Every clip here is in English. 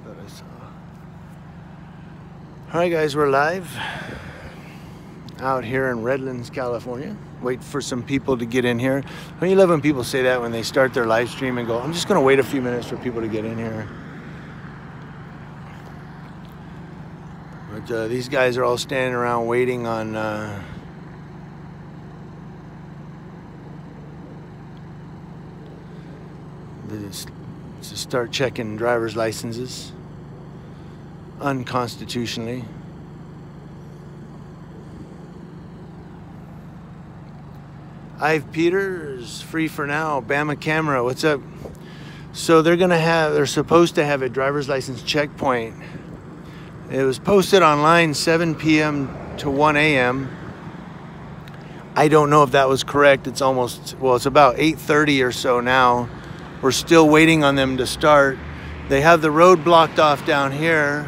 I saw. All right, guys, we're live out here in Redlands, California. Wait for some people to get in here. Don't you love when people say that when they start their live stream and go, I'm just going to wait a few minutes for people to get in here. But these guys are all standing around waiting on to start checking driver's licenses unconstitutionally. Ive Peters, free for now. Bama Camera, what's up? So they're supposed to have a driver's license checkpoint. It was posted online 7 p.m. to 1 a.m. I don't know if that was correct. It's about 8:30 or so now. We're still waiting on them to start. They have the road blocked off down here.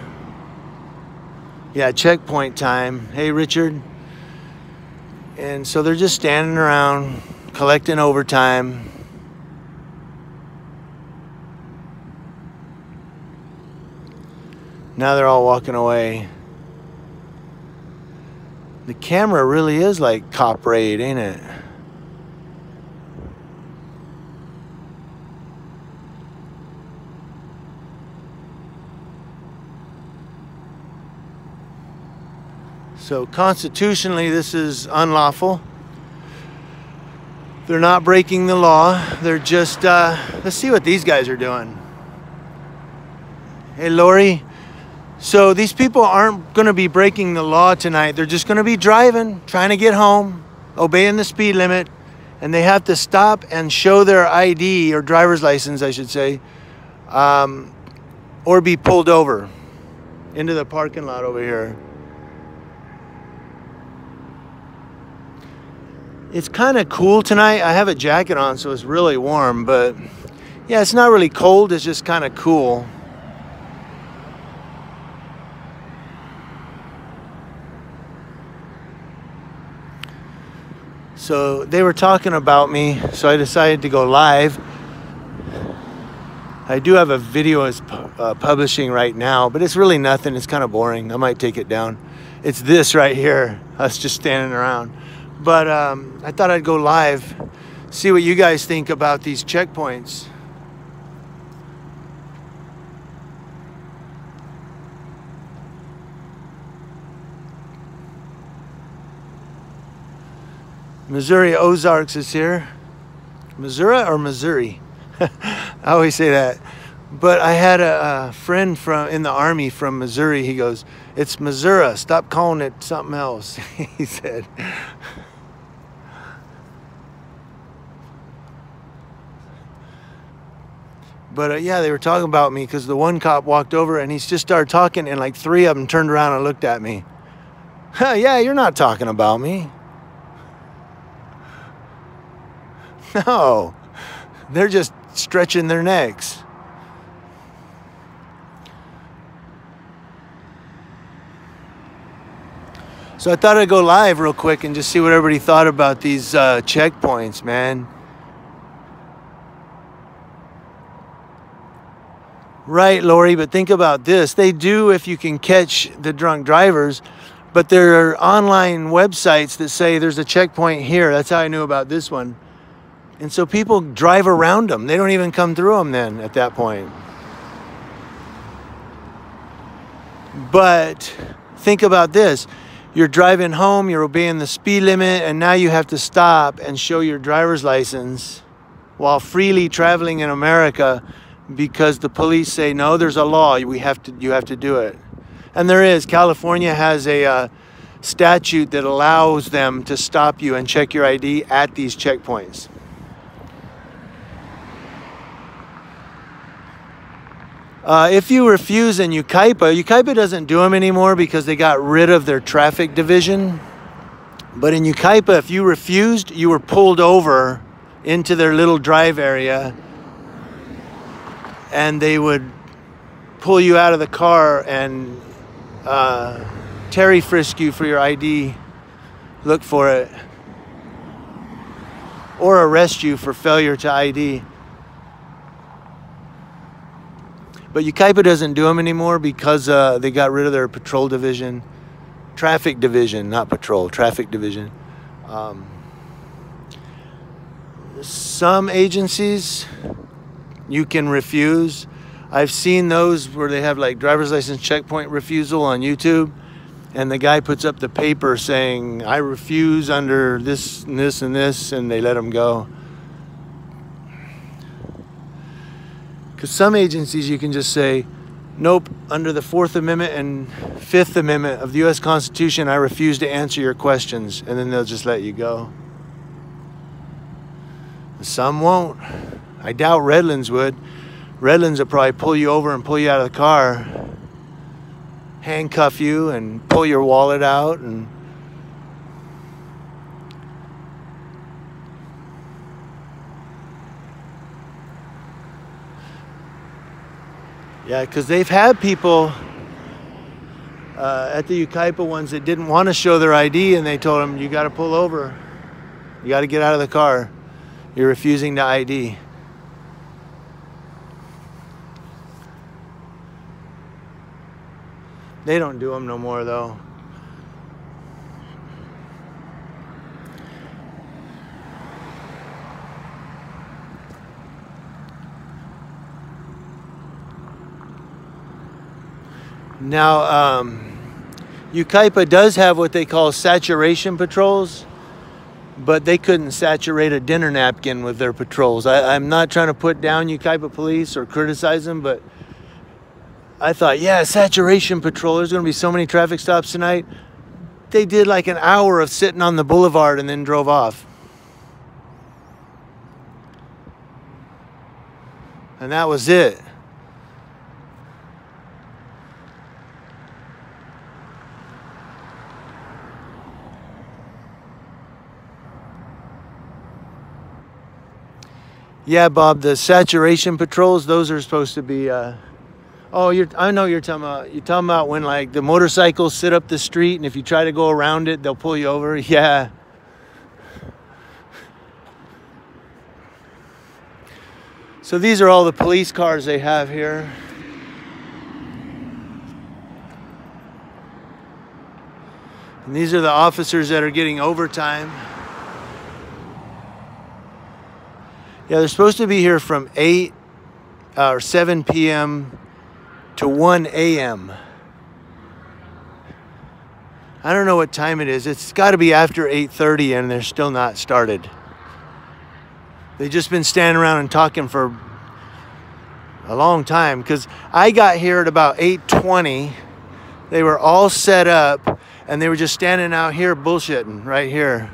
Yeah, checkpoint time. Hey, Richard. And so they're just standing around collecting overtime. Now they're all walking away. The camera really is like cop raid, ain't it? So constitutionally, this is unlawful. They're not breaking the law. They're just, let's see what these guys are doing. Hey, Lori. So these people aren't going to be breaking the law tonight. They're just going to be driving, trying to get home, obeying the speed limit. And they have to stop and show their ID, or driver's license, I should say, or be pulled over into the parking lot over here. It's kind of cool tonight. I have a jacket on, so it's really warm, but yeah, it's not really cold. It's just kind of cool. So they were talking about me, so I decided to go live. I do have a video is publishing right now, but it's really nothing. It's kind of boring. I might take it down. It's this right here, us just standing around. But I thought I'd go live, see what you guys think about these checkpoints. Missouri Ozarks is here. Missouri or Missouri? I always say that. But I had a friend in the Army from Missouri. He goes, it's Missouri. Stop calling it something else, he said. But yeah, they were talking about me because the one cop walked over and he just started talking, and like 3 of them turned around and looked at me. Yeah, you're not talking about me. No, they're just stretching their necks. So I thought I'd go live real quick and just see what everybody thought about these checkpoints, man. Right, Lori, but think about this. They do if you can catch the drunk drivers, but there are online websites that say there's a checkpoint here. That's how I knew about this one. And so people drive around them. They don't even come through them then at that point. But think about this. You're driving home, you're obeying the speed limit, and now you have to stop and show your driver's license while freely traveling in America because the police say, no, there's a law, you have to do it. And there is. California has a statute that allows them to stop you and check your ID at these checkpoints. If you refuse in Yucaipa doesn't do them anymore because they got rid of their traffic division. But in Yucaipa, if you refused, you were pulled over into their little drive area, and they would pull you out of the car and Terry frisk you for your ID, look for it, or arrest you for failure to ID. But Ukaipa doesn't do them anymore because they got rid of their patrol division. Traffic division, not patrol, traffic division. Some agencies you can refuse. I've seen those where they have like driver's license checkpoint refusal on YouTube, and the guy puts up the paper saying, I refuse under this and this and this, and they let him go. Because some agencies you can just say, nope, under the 4th Amendment and 5th Amendment of the U.S. Constitution, I refuse to answer your questions, and then they'll just let you go. Some won't. I doubt Redlands would. Redlands will probably pull you over and pull you out of the car, handcuff you and pull your wallet out. And yeah, because they've had people at the Ukaipa ones that didn't want to show their ID, and they told them, you got to pull over. You got to get out of the car. You're refusing to ID. They don't do them no more, though. Now, Ukaipa does have what they call saturation patrols, but they couldn't saturate a dinner napkin with their patrols. I'm not trying to put down Ukaipa police or criticize them, but I thought, yeah, saturation patrol, there's going to be so many traffic stops tonight. They did like an hour of sitting on the boulevard and then drove off. And that was it. Yeah, Bob, the saturation patrols, those are supposed to be I know you're talking about. You're talking about when like the motorcycles sit up the street, and if you try to go around it, they'll pull you over. Yeah. So these are all the police cars they have here. And these are the officers that are getting overtime. Yeah, they're supposed to be here from 8 or 7 p.m. to 1 a.m. I don't know what time it is. It's got to be after 8:30 and they're still not started. They've just been standing around and talking for a long time, because I got here at about 8:20. They were all set up and they were just standing out here bullshitting right here.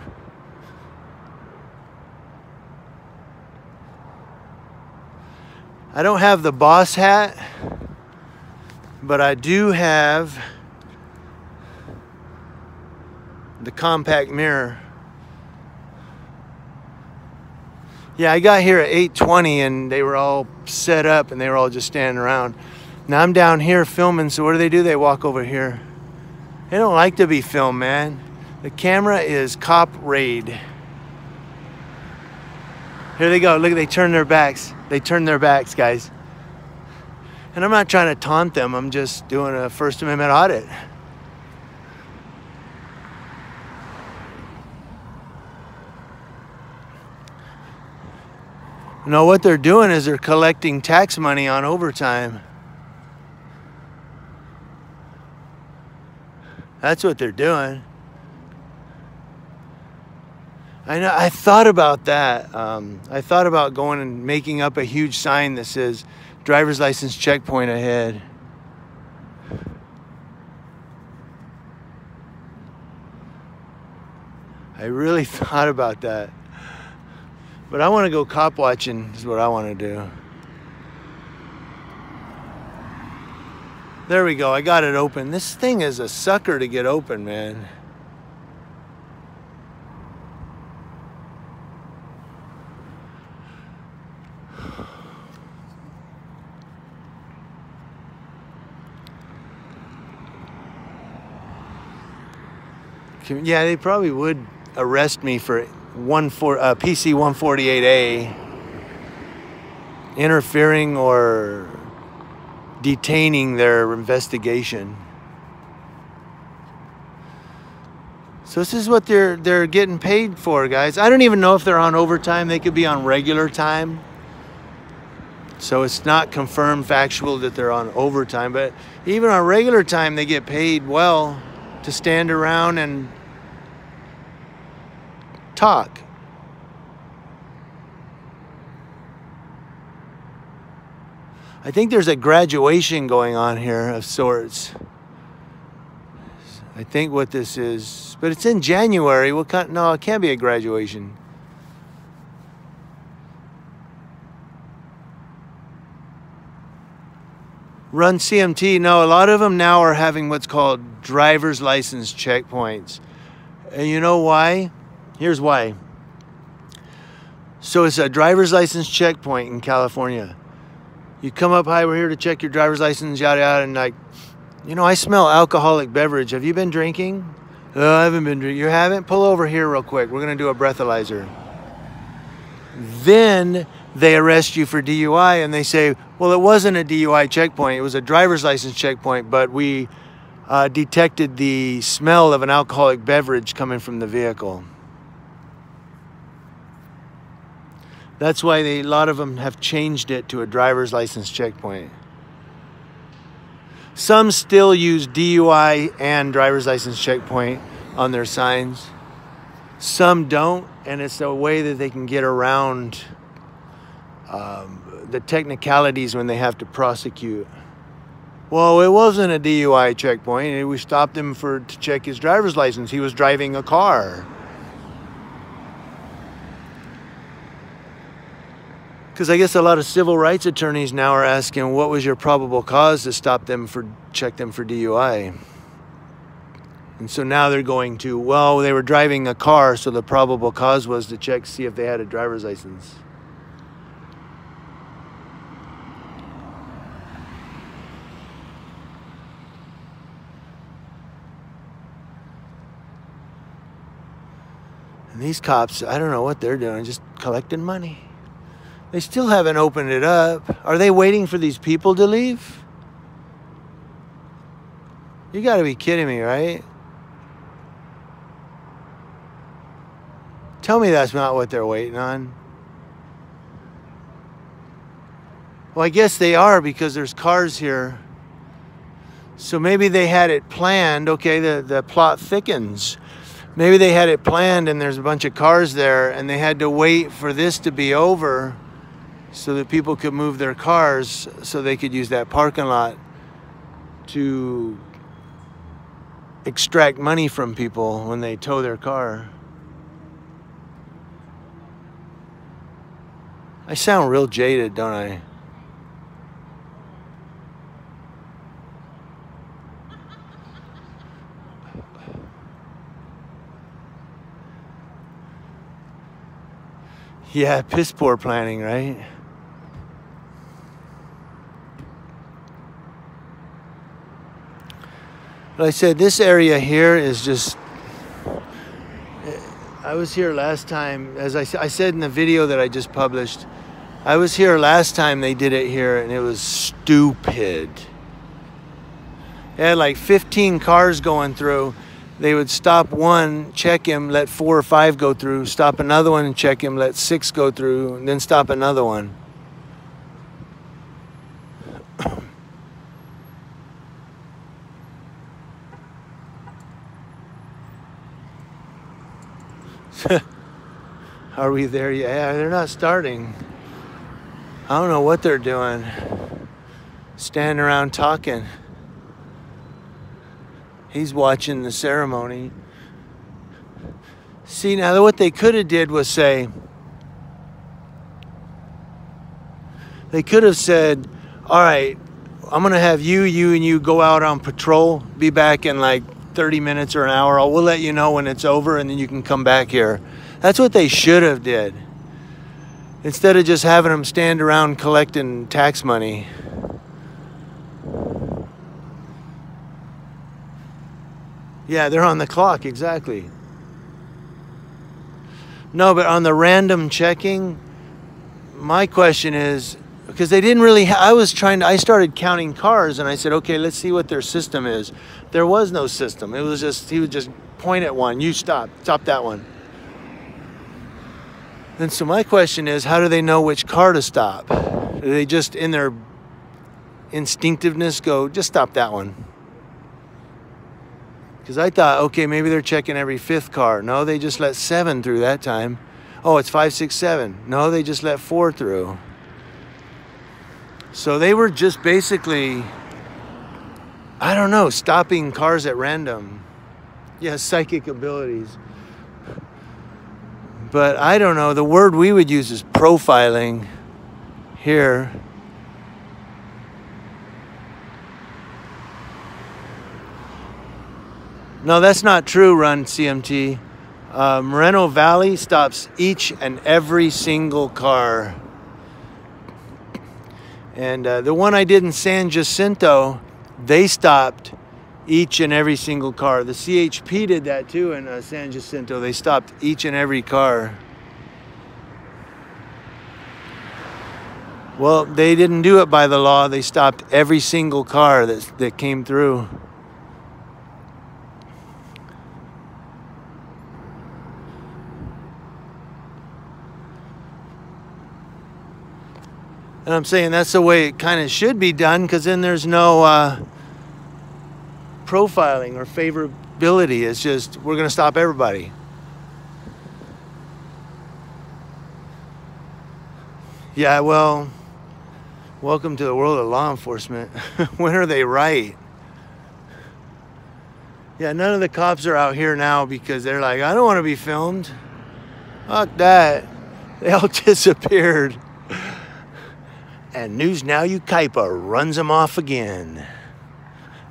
I don't have the boss hat, but I do have the compact mirror. Yeah, I got here at 8:20 and they were all set up and they were all just standing around. Now I'm down here filming, so what do? They walk over here. They don't like to be filmed, man. The camera is cop raid. Here they go. Look, they turn their backs. They turn their backs, guys. And I'm not trying to taunt them. I'm just doing a First Amendment audit. No, what they're doing is they're collecting tax money on overtime. That's what they're doing. I know. I thought about that. I thought about going and making up a huge sign that says driver's license checkpoint ahead. I really thought about that. But I want to go cop watching is what I want to do. There we go. I got it open. This thing is a sucker to get open, man. Yeah, they probably would arrest me for PC 148A, interfering or detaining their investigation. So this is what they're getting paid for, guys. I don't even know if they're on overtime. They could be on regular time. So it's not confirmed factual that they're on overtime, but even on regular time, they get paid well to stand around and talk. I think there's a graduation going on here of sorts. I think what this is, but it's in January. What kind? No, it can't be a graduation. Run CMT. No, a lot of them now are having what's called driver's license checkpoints. And you know why? Here's why. So it's a driver's license checkpoint in California. You come up, hi, we're here to check your driver's license, yada, yada, and like, you know, I smell alcoholic beverage. Have you been drinking? I haven't been drinking. You haven't? Pull over here real quick. We're going to do a breathalyzer. Then they arrest you for DUI and they say, well, it wasn't a DUI checkpoint. It was a driver's license checkpoint, but we detected the smell of an alcoholic beverage coming from the vehicle. That's why a lot of them have changed it to a driver's license checkpoint. Some still use DUI and driver's license checkpoint on their signs. Some don't, and it's a way that they can get around the technicalities when they have to prosecute. Well, it wasn't a DUI checkpoint. We stopped him to check his driver's license. He was driving a car. Because I guess a lot of civil rights attorneys now are asking, what was your probable cause to stop them check them for DUI? And so now they're going to, well, they were driving a car, so the probable cause was to see if they had a driver's license. And these cops, I don't know what they're doing, just collecting money. They still haven't opened it up. Are they waiting for these people to leave? You gotta be kidding me, right? Tell me that's not what they're waiting on. Well, I guess they are because there's cars here. So maybe they had it planned. Okay, the plot thickens. Maybe they had it planned and there's a bunch of cars there and they had to wait for this to be over so that people could move their cars so they could use that parking lot to extract money from people when they tow their car. I sound real jaded, don't I? Yeah, piss poor planning, right? But I said this area here is just, I was here last time, as I said in the video that I just published, I was here last time they did it here and it was stupid. They had like 15 cars going through. They would stop one, check him, let 4 or 5 go through, stop another one and check him, let 6 go through, and then stop another one. Are we there yet? Yeah, they're not starting. I don't know what they're doing. Standing around talking. He's watching the ceremony. See, now what they could have did was say, they could have said, all right, I'm going to have you and you go out on patrol. Be back in like 30 minutes or an hour. We'll let you know when it's over and then you can come back here. That's what they should have did. Instead of just having them stand around collecting tax money. Yeah, they're on the clock, exactly. No, but on the random checking, my question is, because they didn't really, I started counting cars and I said, okay, let's see what their system is. There was no system. It was just, he would just point at one, you stop that one. And so my question is, how do they know which car to stop? Do they just in their instinctiveness go, just stop that one? Because I thought, okay, maybe they're checking every fifth car. No, they just let 7 through that time. Oh, it's 5, 6, 7. No, they just let 4 through. So they were just basically, I don't know, stopping cars at random. Yeah, psychic abilities. But I don't know, the word we would use is profiling here. No, that's not true, Run CMT. Moreno Valley stops each and every single car. And the one I did in San Jacinto, they stopped each and every single car. The CHP did that too in San Jacinto. They stopped each and every car. Well, they didn't do it by the law. They stopped every single car that came through. And I'm saying that's the way it kind of should be done, because then there's no profiling or favorability. It's just, we're going to stop everybody. Yeah, well, welcome to the world of law enforcement. When are they right? Yeah, none of the cops are out here now because they're like, I don't want to be filmed. Fuck that. They all disappeared. And News Now Ukaipa runs them off again.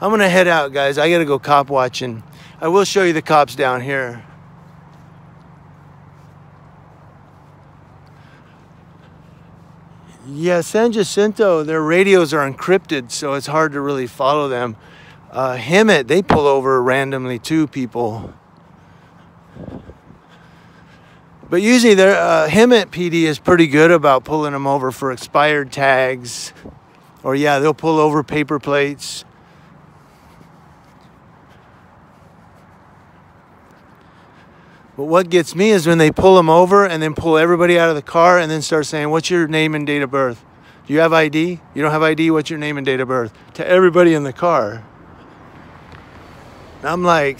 I'm going to head out, guys. I got to go cop watching. I will show you the cops down here. Yeah, San Jacinto, their radios are encrypted, so it's hard to really follow them. Hemet, they pull over randomly too, people. But usually Hemet PD is pretty good about pulling them over for expired tags. Or yeah, they'll pull over paper plates. But what gets me is when they pull them over and then pull everybody out of the car and then start saying, what's your name and date of birth? Do you have ID? You don't have ID? What's your name and date of birth? To everybody in the car. And I'm like,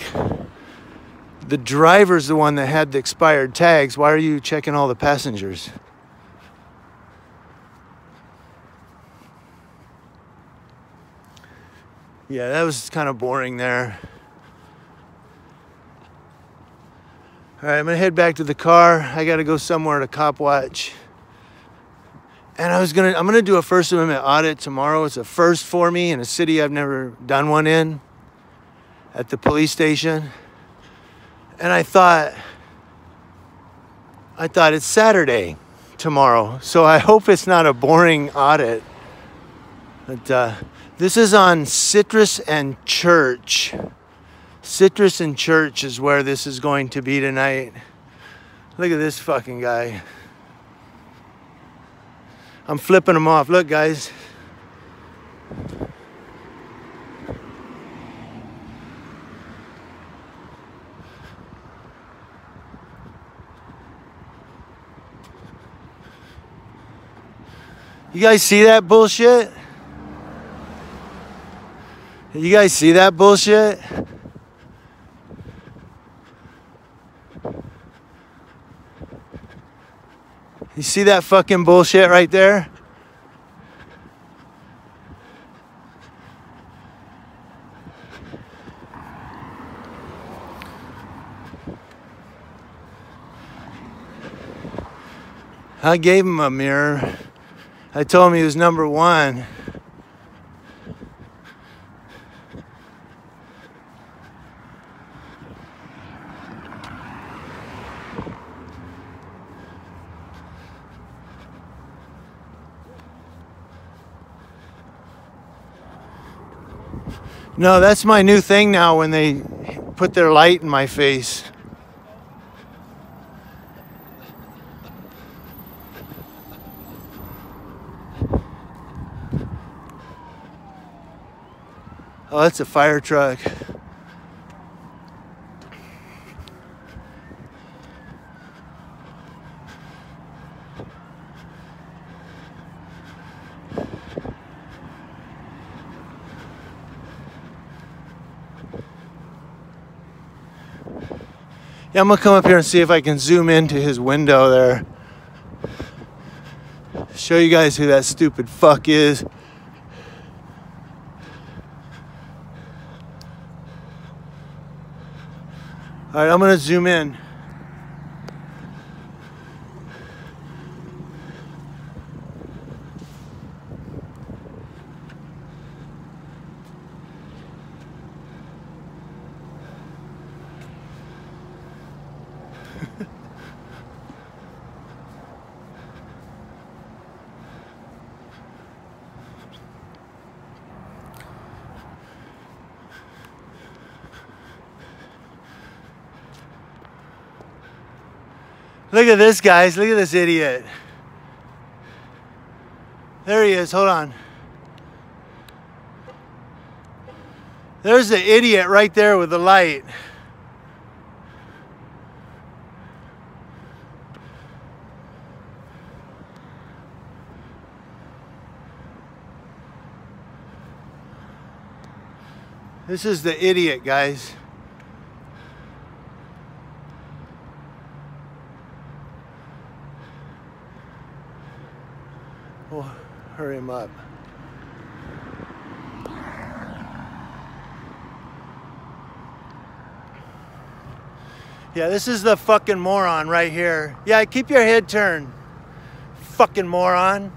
the driver's the one that had the expired tags. Why are you checking all the passengers? Yeah, that was kind of boring there. All right, I'm gonna head back to the car. I gotta go somewhere to cop watch. And I'm gonna do a First Amendment audit tomorrow. It's a first for me in a city I've never done one in, at the police station. And I thought it's Saturday tomorrow, so I hope it's not a boring audit. But this is on Citrus and Church. Citrus and Church is where this is going to be tonight. Look at this fucking guy. I'm flipping him off. Look, guys. You guys see that bullshit? You guys see that bullshit? You see that fucking bullshit right there? I gave him a mirror. I told him he was number one. No, that's my new thing now when they put their light in my face. Oh, that's a fire truck. Yeah, I'm gonna come up here and see if I can zoom into his window there. Show you guys who that stupid fuck is. All right, I'm gonna zoom in. Look at this, guys. Look at this idiot. There he is. Hold on. There's the idiot right there with the light. This is the idiot, guys. We'll hurry him up. Yeah, this is the fucking moron right here. Yeah, keep your head turned. Fucking moron.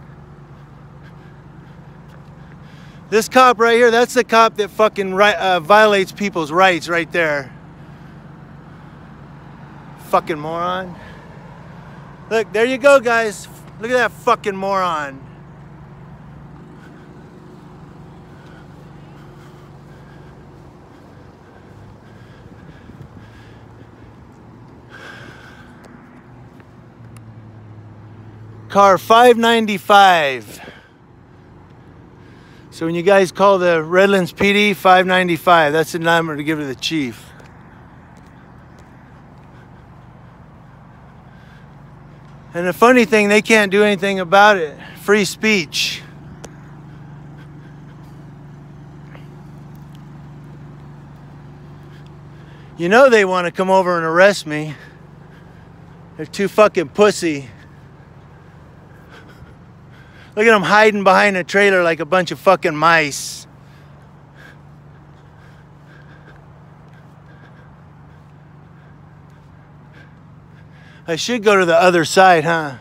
This cop right here, that's the cop that fucking violates people's rights right there. Fucking moron. Look, there you go, guys. Look at that fucking moron. Car 595. So when you guys call the Redlands PD, 595, that's the number to give to the chief. And the funny thing, they can't do anything about it. Free speech. You know they want to come over and arrest me. They're too fucking pussy. Look at them hiding behind a trailer like a bunch of fucking mice. I should go to the other side, huh?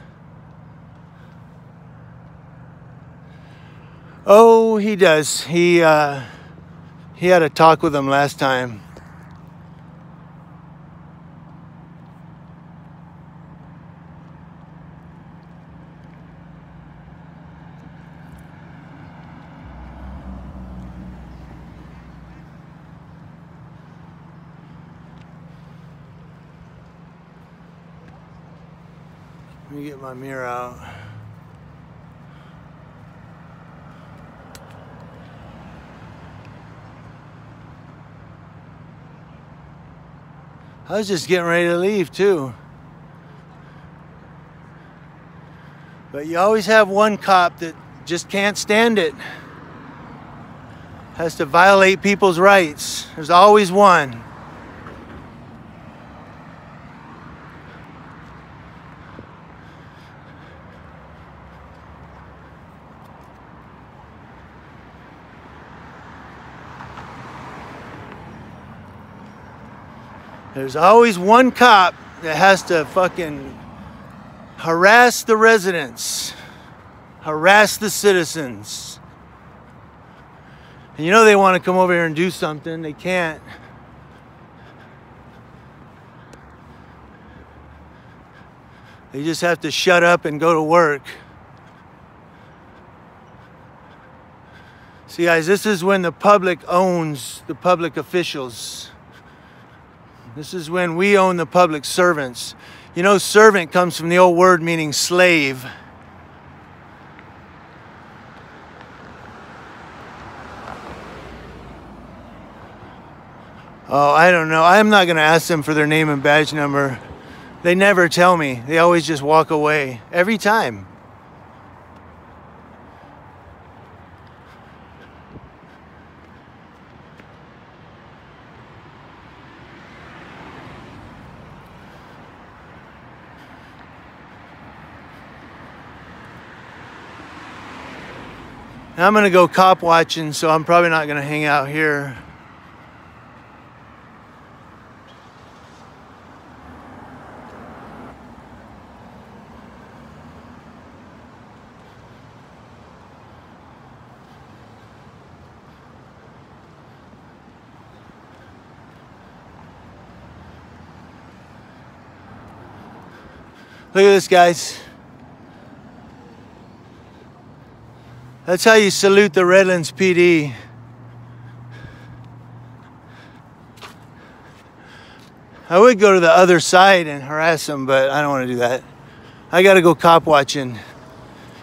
Oh, he does. He had a talk with him last time. Let me get my mirror out. I was just getting ready to leave too. But you always have one cop that just can't stand it. Has to violate people's rights. There's always one. There's always one cop that has to fucking harass the residents, harass the citizens. And you know they want to come over here and do something, they can't. They just have to shut up and go to work. See, guys, this is when the public owns the public officials. This is when we own the public servants. You know, servant comes from the old word meaning slave. Oh, I don't know. I'm not going to ask them for their name and badge number. They never tell me. They always just walk away. Every time. Now I'm going to go cop watching, so I'm probably not going to hang out here. Look at this, guys. That's how you salute the Redlands PD. I would go to the other side and harass them, but I don't want to do that. I got to go cop watching.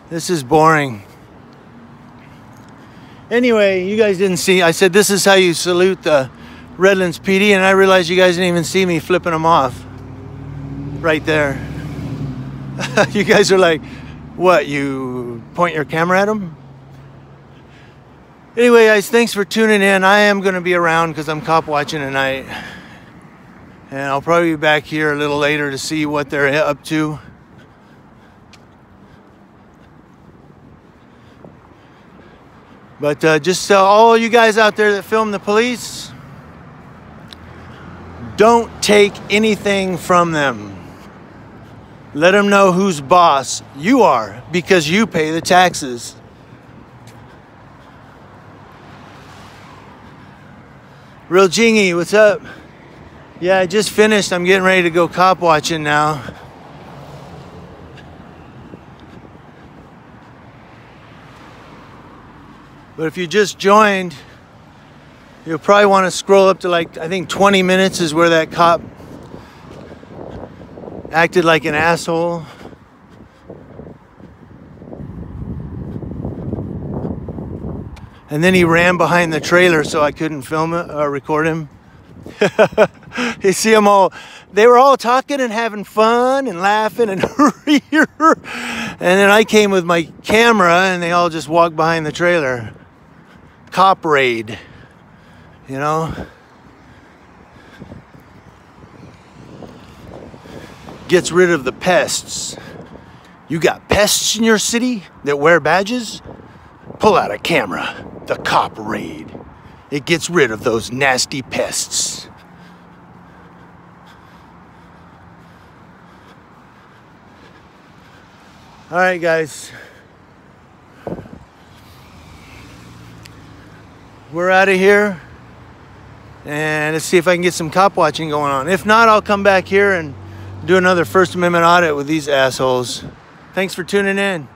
This is boring. Anyway, you guys didn't see. I said this is how you salute the Redlands PD, and I realized you guys didn't even see me flipping them off. Right there. You guys are like, what? You point your camera at them? Anyway, guys, thanks for tuning in. I am going to be around because I'm cop watching tonight. And I'll probably be back here a little later to see what they're up to. But just all you guys out there that film the police, don't take anything from them. Let them know whose boss you are because you pay the taxes. Real Jingy, what's up? Yeah, I just finished. I'm getting ready to go cop watching now. But if you just joined, you'll probably want to scroll up to like, I think 20 minutes is where that cop acted like an asshole. And then he ran behind the trailer so I couldn't film it or record him. You see them all, they were all talking and having fun and laughing and and then I came with my camera and they all just walked behind the trailer. Cop raid, you know. Gets rid of the pests. You got pests in your city that wear badges? Pull out a camera. The cop raid. It gets rid of those nasty pests. All right, guys. We're out of here. And let's see if I can get some cop watching going on. If not, I'll come back here and do another First Amendment audit with these assholes. Thanks for tuning in.